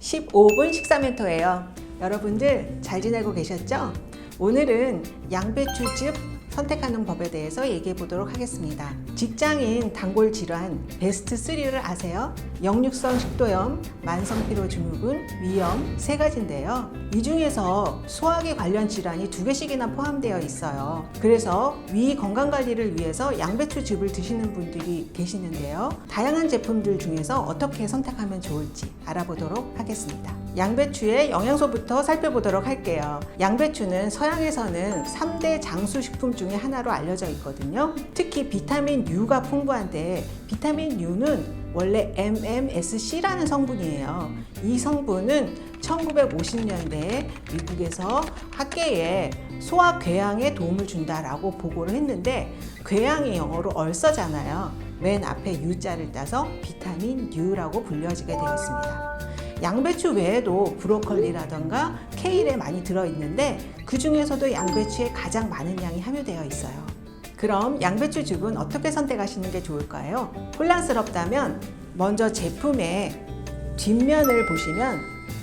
15분 식사 멘토예요. 여러분들 잘 지내고 계셨죠? 오늘은 양배추즙 선택하는 법에 대해서 얘기해 보도록 하겠습니다. 직장인 단골 질환 베스트 3를 아세요? 역류성 식도염, 만성피로증후군, 위염 세 가지인데요. 이 중에서 소화기 관련 질환이 2개씩이나 포함되어 있어요. 그래서 위 건강관리를 위해서 양배추즙을 드시는 분들이 계시는데요. 다양한 제품들 중에서 어떻게 선택하면 좋을지 알아보도록 하겠습니다. 양배추의 영양소부터 살펴보도록 할게요. 양배추는 서양에서는 3대 장수식품 중에 하나로 알려져 있거든요. 특히 비타민 U가 풍부한데 비타민 U는 원래 MMSC라는 성분이에요. 이 성분은 1950년대에 미국에서 학계에 소화 궤양에 도움을 준다라고 보고를 했는데, 궤양이 영어로 얼서잖아요. 맨 앞에 U자를 따서 비타민 U라고 불려지게 되었습니다. 양배추 외에도 브로콜리라던가 케일에 많이 들어있는데 그 중에서도 양배추에 가장 많은 양이 함유되어 있어요. 그럼 양배추즙은 어떻게 선택하시는 게 좋을까요? 혼란스럽다면 먼저 제품의 뒷면을 보시면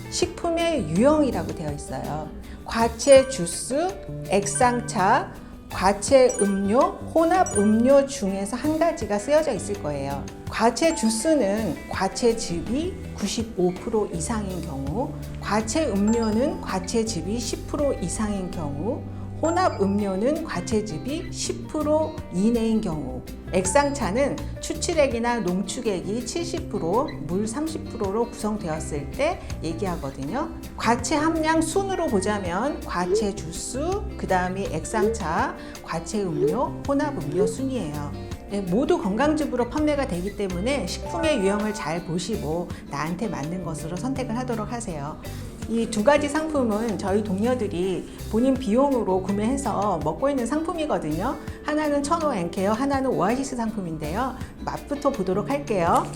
식품의 유형이라고 되어 있어요. 과채 주스, 액상차, 과채 음료, 혼합 음료 중에서 한 가지가 쓰여져 있을 거예요. 과채 주스는 과채즙이 95% 이상인 경우, 과채 음료는 과채즙이 10% 이상인 경우, 혼합 음료는 과채즙이 10% 이내인 경우, 액상차는 추출액이나 농축액이 70%, 물 30%로 구성되었을 때 얘기하거든요. 과채 함량 순으로 보자면 과채 주스, 그 다음이 액상차, 과채 음료, 혼합 음료 순이에요. 네, 모두 건강즙으로 판매가 되기 때문에 식품의 유형을 잘 보시고 나한테 맞는 것으로 선택을 하도록 하세요. 이 2가지 상품은 저희 동료들이 본인 비용으로 구매해서 먹고 있는 상품이거든요. 하나는 천호 앤케어, 하나는 오아시스 상품인데요. 맛부터 보도록 할게요.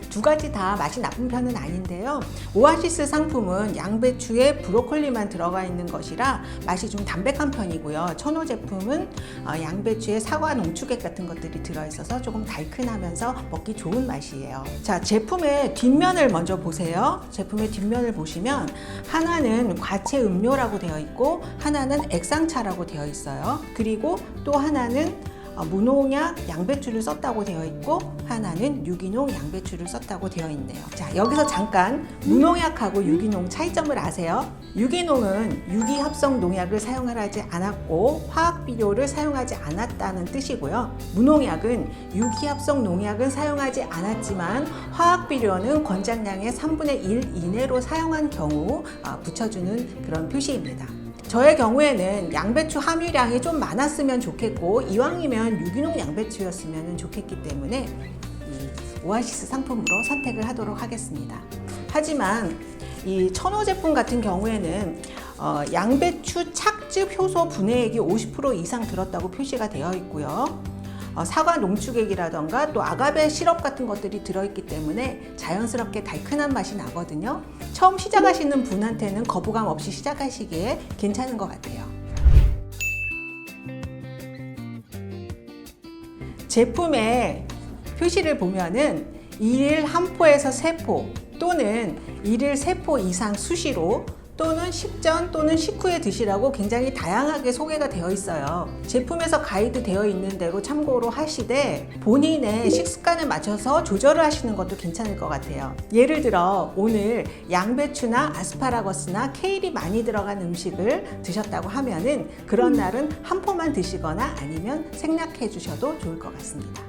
두 가지 다 맛이 나쁜 편은 아닌데요. 오아시스 상품은 양배추에 브로콜리만 들어가 있는 것이라 맛이 좀 담백한 편이고요. 천호 제품은 양배추에 사과 농축액 같은 것들이 들어있어서 조금 달큰하면서 먹기 좋은 맛이에요. 자, 제품의 뒷면을 먼저 보세요. 제품의 뒷면을 보시면 하나는 과채 음료라고 되어 있고 하나는 액상차라고 되어 있어요. 그리고 또 하나는 무농약 양배추를 썼다고 되어 있고 하나는 유기농 양배추를 썼다고 되어 있네요. 자, 여기서 잠깐 무농약하고 유기농 차이점을 아세요? 유기농은 유기합성 농약을 사용하지 않았고 화학비료를 사용하지 않았다는 뜻이고요. 무농약은 유기합성 농약은 사용하지 않았지만 화학비료는 권장량의 3분의 1 이내로 사용한 경우 붙여주는 그런 표시입니다. 저의 경우에는 양배추 함유량이 좀 많았으면 좋겠고 이왕이면 유기농 양배추였으면 좋겠기 때문에 이 오아시스 상품으로 선택을 하도록 하겠습니다. 하지만 이 천호 제품 같은 경우에는 양배추 착즙 효소 분해액이 50% 이상 들었다고 표시가 되어 있고요. 사과 농축액이라던가 또 아가베 시럽 같은 것들이 들어있기 때문에 자연스럽게 달큰한 맛이 나거든요. 처음 시작하시는 분한테는 거부감 없이 시작하시기에 괜찮은 것 같아요. 제품의 표시를 보면은 1일 1포에서 3포 또는 1일 3포 이상 수시로 또는 식전 또는 식후에 드시라고 굉장히 다양하게 소개가 되어 있어요. 제품에서 가이드 되어 있는 대로 참고로 하시되 본인의 식습관에 맞춰서 조절을 하시는 것도 괜찮을 것 같아요. 예를 들어 오늘 양배추나 아스파라거스나 케일이 많이 들어간 음식을 드셨다고 하면은 그런 날은 1포만 드시거나 아니면 생략해 주셔도 좋을 것 같습니다.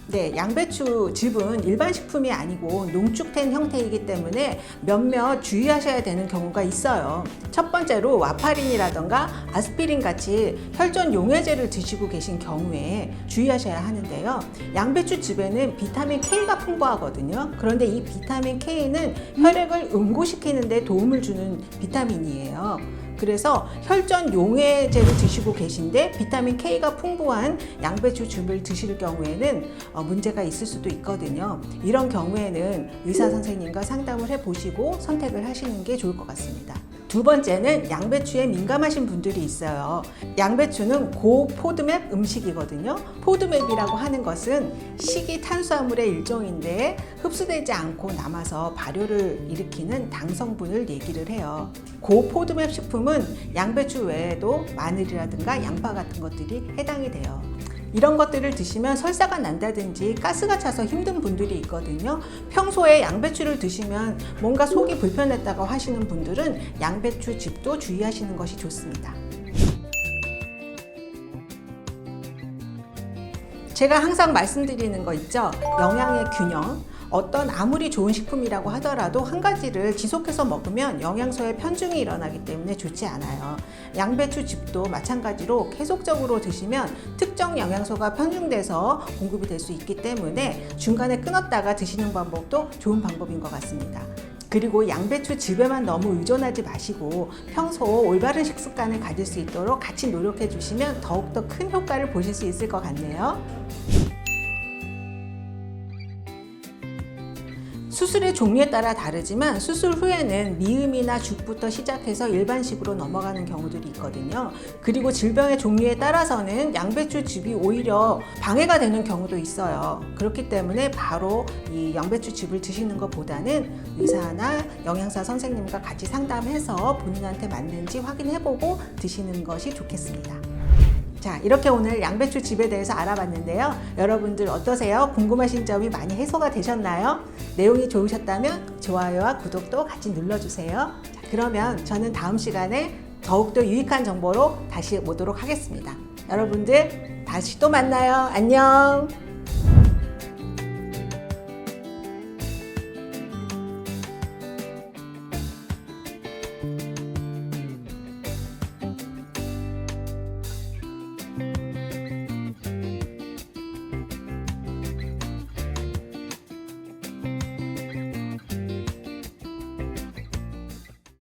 네, 양배추 즙은 일반 식품이 아니고 농축된 형태이기 때문에 몇몇 주의하셔야 되는 경우가 있어요. 첫 번째로 와파린이라던가 아스피린 같이 혈전 용해제를 드시고 계신 경우에 주의하셔야 하는데요. 양배추 즙에는 비타민 K가 풍부하거든요. 그런데 이 비타민 K는 혈액을 응고시키는 데 도움을 주는 비타민이에요. 그래서 혈전 용해제를 드시고 계신데 비타민 K가 풍부한 양배추즙을 드실 경우에는 문제가 있을 수도 있거든요. 이런 경우에는 의사 선생님과 상담을 해보시고 선택을 하시는 게 좋을 것 같습니다. 두 번째는 양배추에 민감하신 분들이 있어요. 양배추는 고포드맵 음식이거든요. 포드맵이라고 하는 것은 식이 탄수화물의 일종인데 흡수되지 않고 남아서 발효를 일으키는 당 성분을 얘기를 해요. 고포드맵 식품은 양배추 외에도 마늘이라든가 양파 같은 것들이 해당이 돼요. 이런 것들을 드시면 설사가 난다든지 가스가 차서 힘든 분들이 있거든요. 평소에 양배추를 드시면 뭔가 속이 불편했다고 하시는 분들은 양배추즙도 주의하시는 것이 좋습니다. 제가 항상 말씀드리는 거 있죠? 영양의 균형. 어떤 아무리 좋은 식품이라고 하더라도 한 가지를 지속해서 먹으면 영양소의 편중이 일어나기 때문에 좋지 않아요. 양배추즙도 마찬가지로 계속적으로 드시면 특정 영양소가 편중돼서 공급이 될 수 있기 때문에 중간에 끊었다가 드시는 방법도 좋은 방법인 것 같습니다. 그리고 양배추즙에만 너무 의존하지 마시고 평소 올바른 식습관을 가질 수 있도록 같이 노력해 주시면 더욱더 큰 효과를 보실 수 있을 것 같네요. 수술의 종류에 따라 다르지만 수술 후에는 미음이나 죽부터 시작해서 일반식으로 넘어가는 경우들이 있거든요. 그리고 질병의 종류에 따라서는 양배추즙이 오히려 방해가 되는 경우도 있어요. 그렇기 때문에 바로 이 양배추즙을 드시는 것보다는 의사나 영양사 선생님과 같이 상담해서 본인한테 맞는지 확인해보고 드시는 것이 좋겠습니다. 자, 이렇게 오늘 양배추즙에 대해서 알아봤는데요. 여러분들 어떠세요? 궁금하신 점이 많이 해소가 되셨나요? 내용이 좋으셨다면 좋아요와 구독도 같이 눌러주세요. 자, 그러면 저는 다음 시간에 더욱더 유익한 정보로 다시 오도록 하겠습니다. 여러분들 다시 또 만나요. 안녕.